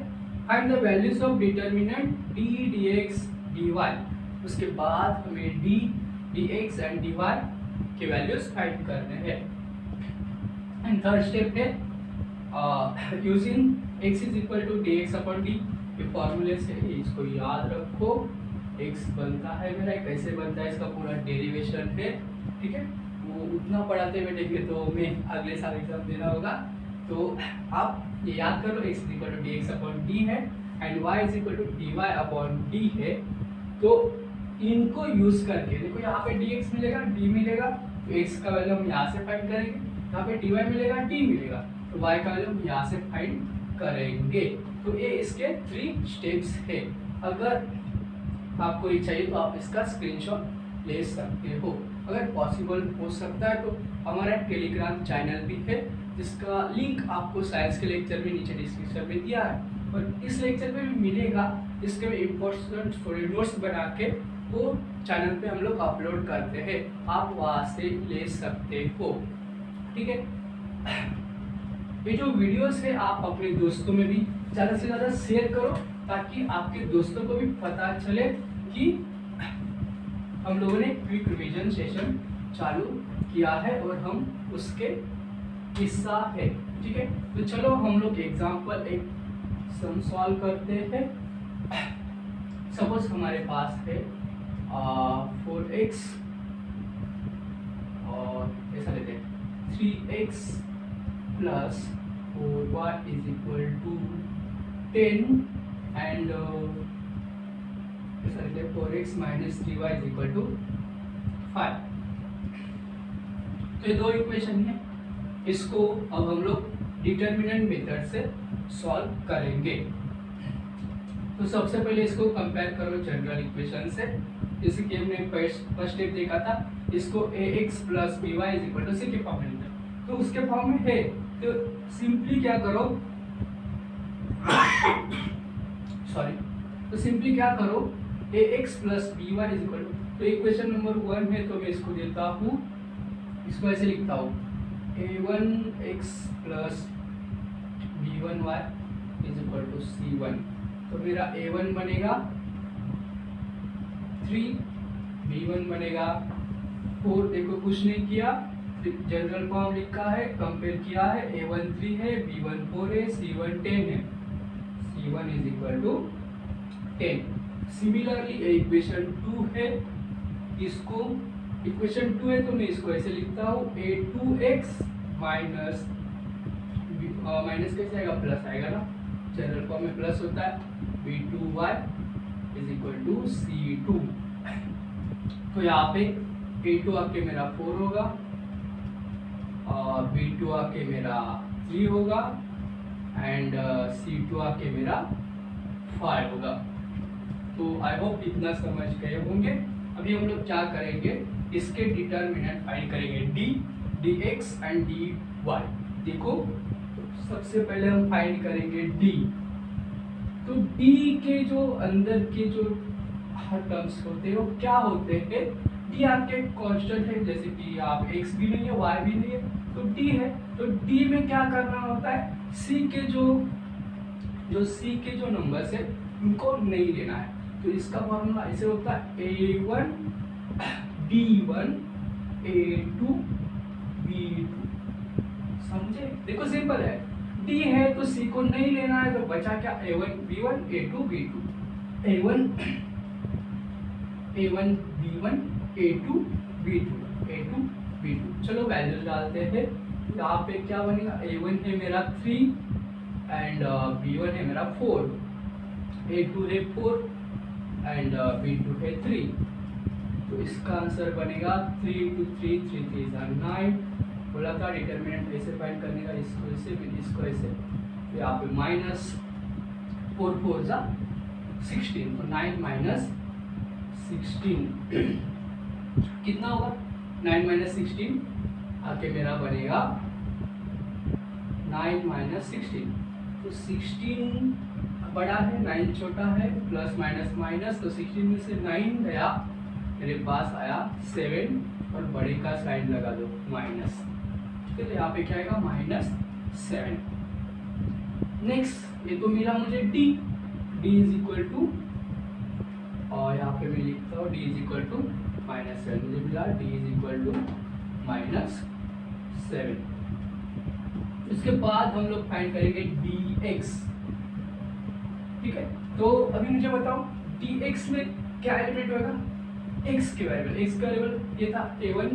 find the values of determinant d dx dy। उसके बाद हमें d dx एंड dy के वैल्यूज फाइंड करने हैं। एंड थर्ड स्टेप है using x is equal to D X upon D, ये फॉर्मूले से इसको याद रखो। x बनता है मेरा, कैसे बनता है इसका पूरा डेरिवेशन है, ठीक है। वो उतना पढ़ाते हुए देखिए तो मैं अगले साल एग्जाम देना होगा, तो आप ये याद करो x is equal to D X upon D है and y is equal to D Y upon D है। तो इनको यूज करके देखो यहाँ पे dx मिलेगा, d मिलेगा, तो x का वैल्यू हम यहाँ से फाइंड करेंगे, यहाँ पे dy मिलेगा, d मिलेगा, तो y का वैल्यू हम यहाँ से फाइंड करेंगे। तो ये इसके 3 स्टेप्स है। अगर आपको ये चाहिए तो आप इसका स्क्रीनशॉट ले सकते हो। अगर पॉसिबल हो सकता है तो हमारा टेलीग्राम चैनल भी है, जिसका लिंक आपको साइंस के लेक्चर में नीचे डिस्क्रिप्शन में दिया है, और इस लेक्चर में भी मिलेगा। इसके में इम्पोर्टेंट थोड़े नोट्स बना के वो चैनल पे हम लोग अपलोड करते हैं, आप वहाँ से ले सकते हो, ठीक है। ये जो वीडियोस है आप अपने दोस्तों में भी ज़्यादा से ज़्यादा शेयर करो, ताकि आपके दोस्तों को भी पता चले कि हम लोगों ने क्विक रिवीजन सेशन चालू किया है और हम उसके हिस्सा है, ठीक है। तो चलो हम लोग एग्जाम्पल एक सम सॉल्व करते हैं। सपोज हमारे पास है 4x और ऐसा लेते हैं 3x plus 4y is equal to 10 and ऐसा लेते हैं 4x minus 3y is equal to 5। तो ये दो इक्वेशन है, इसको अब हम लोग डिटर्मिनेंट मेथड से सॉल्व करेंगे। तो सबसे पहले इसको कंपेयर करो जनरल इक्वेशन से, जैसे कि हमने फर्स्ट स्टेप देखा था, इसको ax plus by is equal to C के फॉर्म में लिखा, तो उसके फॉर्म में है, तो सिंपली क्या करो तो सिंपली क्या करो ax plus by is equal to, तो इक्वेशन नंबर 1 है तो मैं इसको देता हूँ, इसको ऐसे लिखता हूँ a1x plus b1y is equal to c1। तो मेरा a1 बनेगा 3, b1 बनेगा 4। देखो कुछ नहीं किया, जनरल फॉर्म लिखा है, कंपेयर किया है, a1 3 है, b1 4 है, c1 10 है, c1 is equal to 10। Similarly equation 2 है, इसको इक्वेशन 2 है तो मैं इसको ऐसे लिखता हूँ a2x माइनस माइनस कैसे आएगा, प्लस आएगा ना, जनरल फॉर्म में प्लस होता है, b2y is equal to c2। तो यहाँ पे a2 आके मेरा 4 होगा और b2 आके मेरा 3 होगा एंड c2 आके मेरा 5 होगा। तो आई होप इतना समझ गए होंगे। अभी हम लोग क्या करेंगे, इसके डिटर्मिनेंट फाइंड करेंगे dx एंड dy। देखो सबसे पहले हम फाइंड करेंगे d, तो d के जो अंदर के जो हर टर्म्स होते हैं वो क्या होते हैं, d आपके कांस्टेंट है, जैसे कि आप x भी नहीं है y भी नहीं है, तो d है। तो d में क्या करना होता है, c के जो नंबर्स है उनको नहीं लेना है, तो इसका फॉर्मूला ऐसे होता है a1 b1 a2 b2। समझे, देखो सिंपल है, d है तो c को नहीं लेना है, तो बचा क्या a1 b1 a2 b2, a1 b1 a2 b2। चलो वैल्यू डालते हैं, यहाँ पे क्या बनेगा, a1 है मेरा 3 एंड b1 है मेरा 4, a2 है 4 एंड b2 है 3। तो इसका आंसर बनेगा 3 into 3 3 3 is 9। बोला था डिटर्मिनेंट ऐसे फाइंड करने का, इसको ऐसे, तो यहाँ पे माइनस 4 4 जा 16, तो 9 माइनस 16 कितना होगा, 9 माइनस 16 आके मेरा बनेगा 9 माइनस 16। तो 16 बड़ा है, 9 छोटा है, प्लस माइनस माइनस, तो 16 में से 9 गया, मेरे पास आया 7 और बड़े का साइन लगा दो माइनस, तो यहाँ पे क्या आएगा -7। नेक्स्ट ये तो मिला मुझे d इज इक्वल टू, और यहाँ पे मैं लिखता हूँ d इज इक्वल टू -7, मुझे मिला d इज इक्वल टू -7। उसके बाद हम लोग फाइंड करेंगे dx। ठीक है, तो अभी मुझे बताओ dx में क्या एलिमेंट होगा, x के वेरिएबल। x का वेरिएबल ये था a1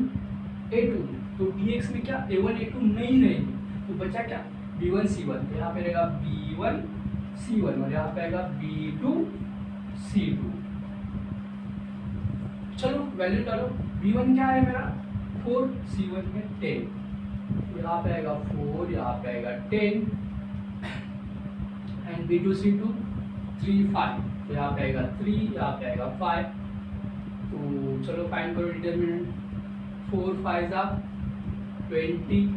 a2, तो dx में क्या a1 a2 नहीं रहेगी, तो बचा क्या b1 c1, तो यहाँ पे रहेगा b1 c1 और यहाँ पे आएगा b2 c2। चलो वैल्यू डालो, b1 क्या है मेरा 4, c1 है 10, तो यहाँ पे आएगा 4, यहाँ पे आएगा 10 एंड b2 c2 3 5, तो यहाँ पे आएगा 3, यहाँ पे आएगा 5। तो चलो फाइंड करो डिटरमिनेंट, 4 5 जा 20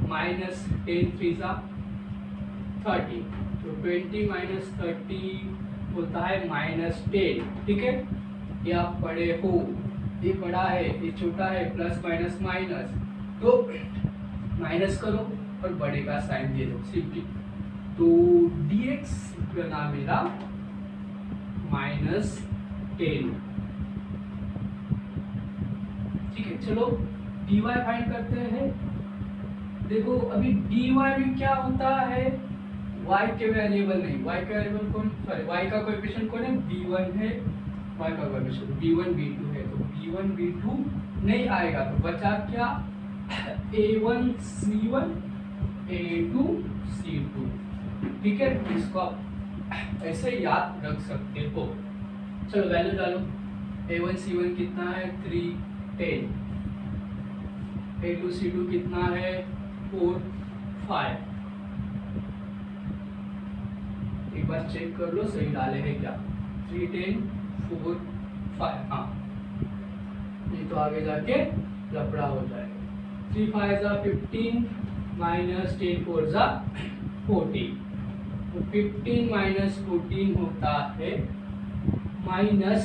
माइनस 10 3 जा 30, तो 20 माइनस 30 होता है -10। ठीक है, ये आप पढ़े हो, ये बड़ा है ये छोटा है, प्लस माइनस माइनस, तो माइनस करो और बड़े का साइन दे दो सिंपली। तो dx बना मेरा -10। ठीक है, चलो dy फाइंड करते हैं। देखो अभी dy में क्या होता है, y के वेरिएबल नहीं, y का वेरिएबल कौन, सॉरी y का कोएफिशिएंट कौन है, b1 है, y का कोएफिशिएंट b1 b2 है, तो b1 b2 नहीं आएगा, तो बचा क्या a1 c1 a2 c2। ठीक है, इसको आप ऐसे याद रख सकते हो। चलो वैल्यू डालो, a1 c1 कितना है 3 10, a2 c2 कितना है 4 5। एक बार चेक कर लो सही डाले हैं क्या, 3 10 4 5, हाँ, नहीं तो आगे जाके लफड़ा हो जाएगा। 3 5 जा 15 माइनस 10 4 जा 14, तो 15 माइनस 14 होता है -25।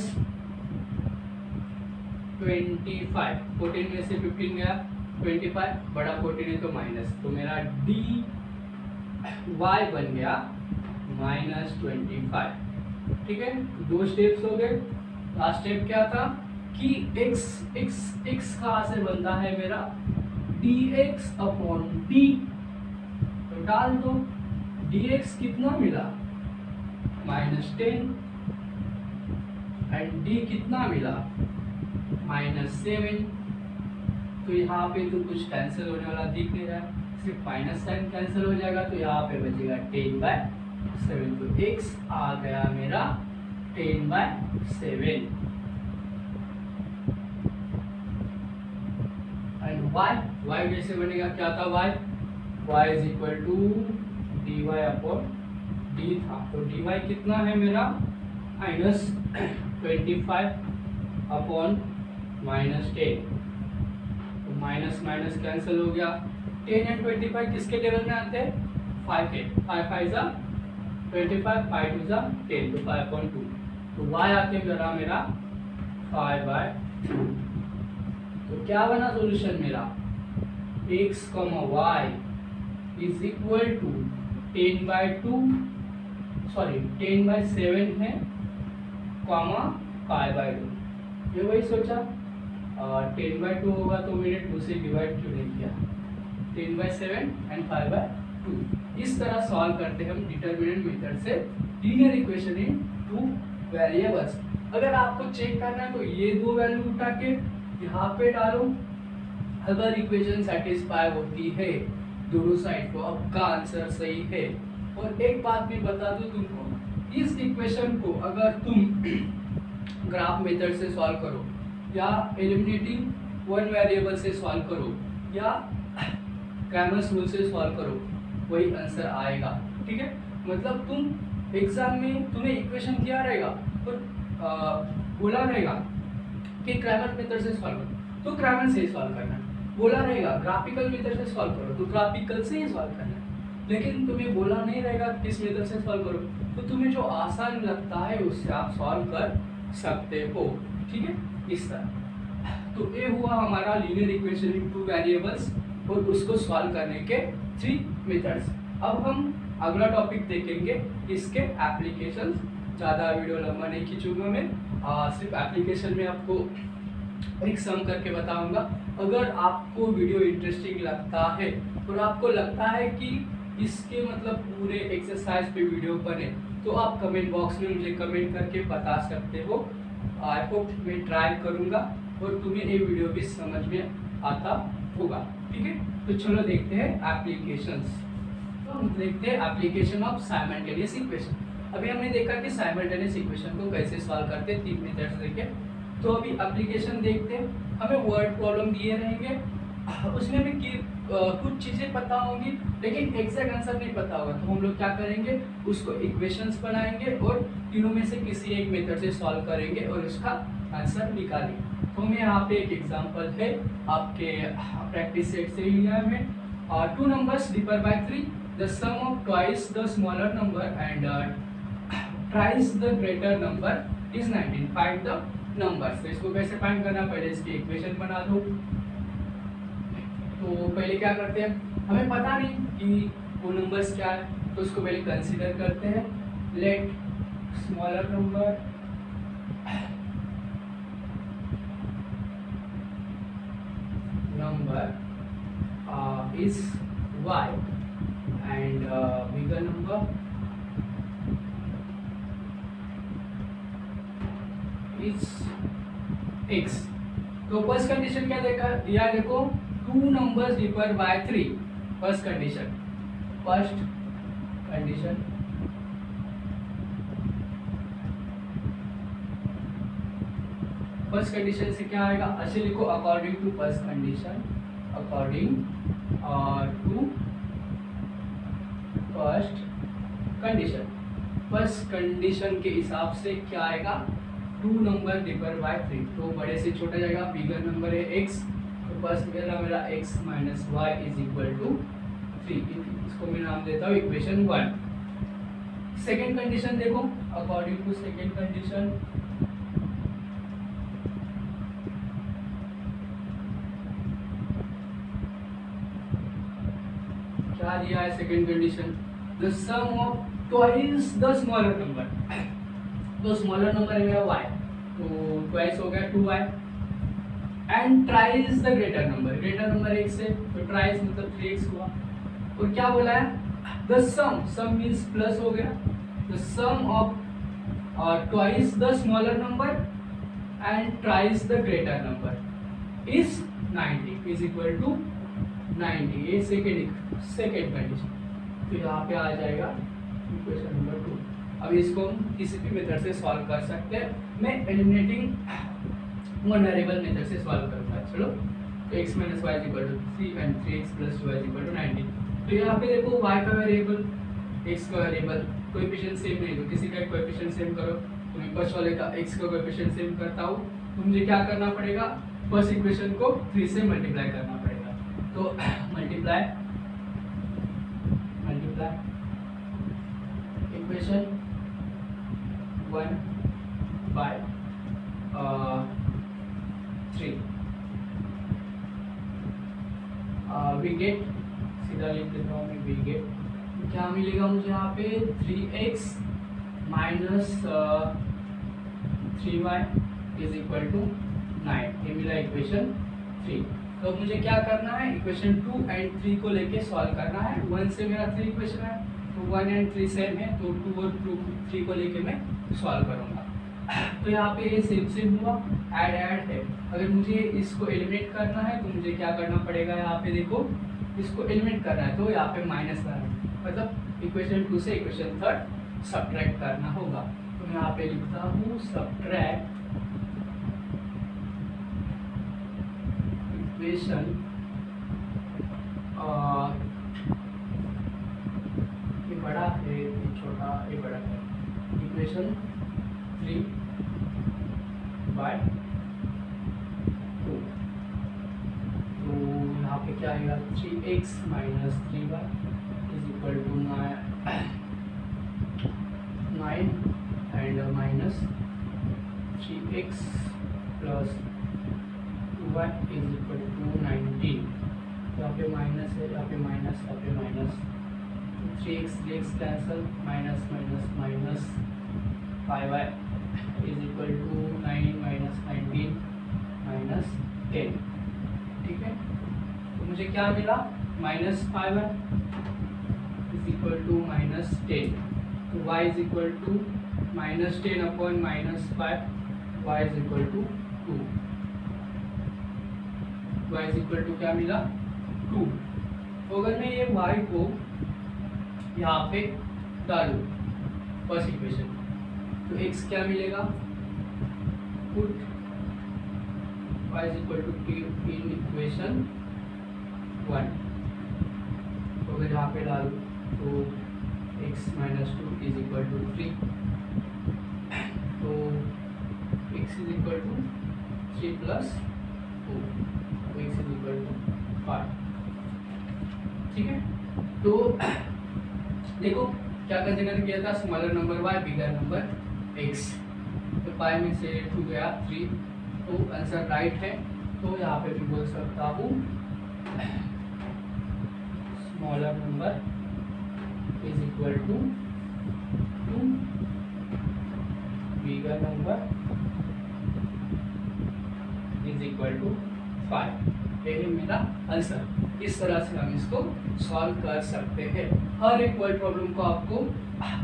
14 में से 15 गया 25, बड़ा 14 है तो माइनस, तो मेरा dy बन गया -25। ठीक है, दो स्टेप्स हो गए। लास्ट स्टेप क्या था कि x कहाँ से बनता है मेरा dx अपॉन d, तो डाल दो, dx कितना मिला -10 एंड d कितना मिला -7। तो यहाँ पे तो कुछ कैंसिल होने वाला दिख नहीं रहा है, सिर्फ माइनस साइन कैंसिल हो जाएगा, तो यहाँ पे बचेगा 10/7, तो x आ गया मेरा 10/7 एंड y कैसे बनेगा, क्या था y is equal to dy upon d था, तो dy कितना है मेरा -25 अपॉन -10, तो माइनस माइनस कैंसिल हो गया। 10 एंड 25 किसके टेबल में आते हैं 5 के, 5 5 जा 25 5 2 जा 10, तो 5/2, तो y आके मेरा 5/2। तो क्या बना सॉल्यूशन मेरा, x, y is equal to 10/2, sorry 10/7 है, 5/2। ये वही सोचा 10/2 होगा तो मैंने 2 से डिवाइड क्यों नहीं किया, 10/7 एंड 5/2। इस तरह सॉल्व करते हैं हम डिटरमिनेंट मेथड से लीनियर इक्वेशन इन 2 वेरिएबल्स। अगर आपको चेक करना है तो ये दो वैल्यू उठा के यहाँ पे डालो, अगर इक्वेशन सेटिस्फाई होती है दोनों साइड को, आपका आंसर सही है। और एक बात भी बता दूं तुमको, इस इक्वेशन को अगर तुम ग्राफ मेथड से सॉल्व करो या एलिमिनेटिंग वन वेरिएबल से सॉल्व करो या क्रैमर्स रूल से सॉल्व करो, वही आंसर आएगा। ठीक है, मतलब तुम एग्जाम में तुम्हें इक्वेशन दिया रहेगा और बोला रहेगा कि क्रैमर मेथड से सॉल्व करो, तो क्रैमर से ही सॉल्व करना है। बोला रहेगा ग्राफिकल मेथड से सॉल्व करो, तो ग्राफिकल से ही सॉल्व करना है। लेकिन तुम्हें बोला नहीं रहेगा किस मेथड से सॉल्व करो, तो तुम्हें जो आसान लगता है उससे आप सॉल्व कर सकते हो। ठीक है, इस तरह। तो ये हुआ हमारा लीनियर इक्वेशन इन 2 वेरिएबल्स और उसको सॉल्व करने के 3 मेथड्स। अब हम अगला टॉपिक देखेंगे, इसके एप्लीकेशंस। ज़्यादा वीडियो लंबा नहीं खींचूंगा मैं, सिर्फ एप्लीकेशन में आपको एक सम करके बताऊंगा। अगर आपको वीडियो इंटरेस्टिंग लगता है और आपको लगता है कि इसके मतलब पूरे एक्सरसाइज पे वीडियो बने, तो आप कमेंट बॉक्स में मुझे कमेंट करके बता सकते हो। आई होप मैं ट्राई करूँगा और तुम्हें ये वीडियो भी समझ में आता होगा। ठीक है, तो चलो देखते हैं एप्लीकेशंस। तो हम देखते हैं एप्लीकेशन ऑफ साइमल्टेनियस इक्वेशन। अभी हमने देखा कि साइमल्टेनियस इक्वेशन को कैसे सॉल्व करते हैं, 3 मेथड्स देखे। तो अभी एप्लीकेशन देखते हैं। हमें वर्ड प्रॉब्लम दिए रहेंगे, उसमें भी कुछ चीज़ें पता होंगी लेकिन एग्जैक्ट आंसर नहीं पता होगा, तो हम लोग क्या करेंगे, उसको इक्वेशंस बनाएंगे और तीनों में से किसी एक मेथड से सॉल्व करेंगे और उसका आंसर निकालेंगे। तो मैं यहाँ पे एक एग्जांपल है आपके प्रैक्टिस सेट से लिया है मैं। 2 numbers differ by 3, the sum of twice the smaller number and thrice the greater number is 19. Find the numbers। तो इसको कैसे फाइंड करना, पहले इसकी इक्वेशन बना दो। तो पहले क्या करते हैं, हमें पता नहीं कि वो नंबर्स क्या है, तो उसको पहले कंसीडर करते हैं। Let smaller number is y and bigger number is x। तो फर्स्ट कंडीशन क्या दिया, देखो 2 numbers differ by 3। First condition से क्या आएगा, अच्छे लिखो, according to first condition, according to first condition. First condition के हिसाब से क्या आएगा, 2 नंबर डिफर बाय 3। तो बड़े से छोटा जाएगा, बिगर नंबर है x, तो फर्स्ट मेरा x minus y is equal to 3। इसको मैं नाम देता हूँ इक्वेशन 1। सेकेंड कंडीशन देखो, अकॉर्डिंग टू सेकेंड कंडीशन क्या दिया है, second condition the sum of twice the smaller number. तो स्मॉलर नंबर है मेरा y, तो ट्वाइस हो गया 2y and thrice the greater number 1 से, तो ट्राइस मतलब 3x हुआ। और क्या बोला है, द सम मीन्स प्लस हो गया, the sum of twice the smaller number and thrice the greater number is 90 is equal to 90। ये सेकेंड कंडीशन। तो यहाँ पे आ जाएगा इक्वेशन नंबर 2। अब इसको हम किसी भी मेथड से सॉल्व कर सकते हैं। मैं एलिमिनेटिंग वन वेरिएबल मेथड से सॉल्व करूँगा। चलो, तो x minus y is equal to 3 and 3x plus 2y is equal to 90। तो यहाँ पे देखो y का वेरिएबल, x का वेरिएबल, कोएफिशिएंट सेम नहीं, तो किसी का कोएफिशिएंट सेम करो। तो मैं फर्स्ट वाले का x का कोएफिशिएंट सेम करता हूँ, तो मुझे क्या करना पड़ेगा, फर्स्ट इक्वेशन को 3 से मल्टीप्लाई करना पड़ेगा। तो multiply equation 1 by 3 we get, सीधा लिख देता हूँ मैं, वी गेट क्या मिलेगा मुझे यहाँ पे, 3x minus 3y is equal to 9। ये मिला इक्वेशन 3। तो मुझे क्या करना है, इक्वेशन 2 एंड 3 को लेके सॉल्व करना है। 1 से मेरा 3 इक्वेशन है, तो 1 एंड 3 सेम है, तो 2 और 3 को लेके मैं सॉल्व करूँगा। तो यहाँ पे ये सेम हुआ, ऐड है। अगर मुझे इसको एलिमिनेट करना है तो मुझे क्या करना पड़ेगा, यहाँ पे देखो, इसको एलिमिनेट करना है तो यहाँ पे माइनस करना है, मतलब इक्वेशन 2 से इक्वेशन 3 सब्ट्रैक्ट करना होगा। तो मैं यहाँ पे लिखता हूँ सब्ट्रैक्ट इक्वेशन ये बड़ा है, ये छोटा, ये बड़ा है, इक्वेशन 3 बाय 2। तो यहाँ पे क्या आएगा, 3x minus 3y is equal to 9 and minus 3x plus 2y is equal to 19। यहाँ पे माइनस है, यहाँ पे माइनस, यहाँ पे minus, 3x cancel, minus minus minus 5y is equal to 9 minus 19 minus 10। ठीक है, तो मुझे क्या मिला, -5 इज इक्वल टू -10। तो y is equal to -10 upon -5, y is equal to 2। y is equal to क्या मिला, 2। तो अगर मैं ये y को यहाँ पे डालूँ फर्स्ट इक्वेशन, तो x क्या मिलेगा, put y is equal to in equation 1। तो अगर यहाँ पे डालूँ तो x minus 2 is equal to 3, तो x is equal to 3 plus 2, तो x इज इक्वल टू 5। ठीक है, तो देखो क्या कंसीडर किया था, smaller number y bigger number x। तो 5 में से 2 गया 3, तो आंसर राइट है। तो यहाँ पे भी बोल सकता हूँ smaller number is equal to 2 bigger number is equal to 5। यही मेरा आंसर। इस तरह से हम इसको सॉल्व कर सकते हैं। हर एक वर्ड प्रॉब्लम को आपको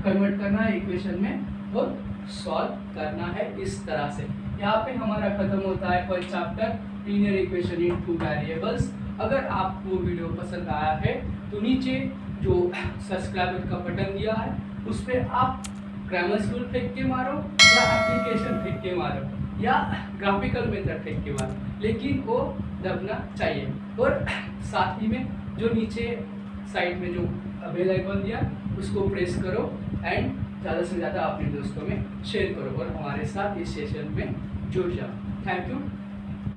कन्वर्ट करना है इक्वेशन में और सॉल्व करना है इस तरह से। यहाँ पे हमारा खत्म होता है first chapter linear equation in 2 variables. अगर आपको वीडियो पसंद आया है तो नीचे जो सब्सक्राइब का बटन दिया है उस पर आप ग्रामर स्कूल फेंक के मारो या एप्लीकेशन फेंक के मारो या ग्राफिकल मेथड फेंक के मारो, लेकिन वो दबना चाहिए। और साथ ही में जो नीचे साइड में जो बेल आइकन दिया उसको प्रेस करो एंड ज़्यादा से ज़्यादा अपने दोस्तों में शेयर करो और हमारे साथ इस सेशन में जुड़ जाओ। Thank you.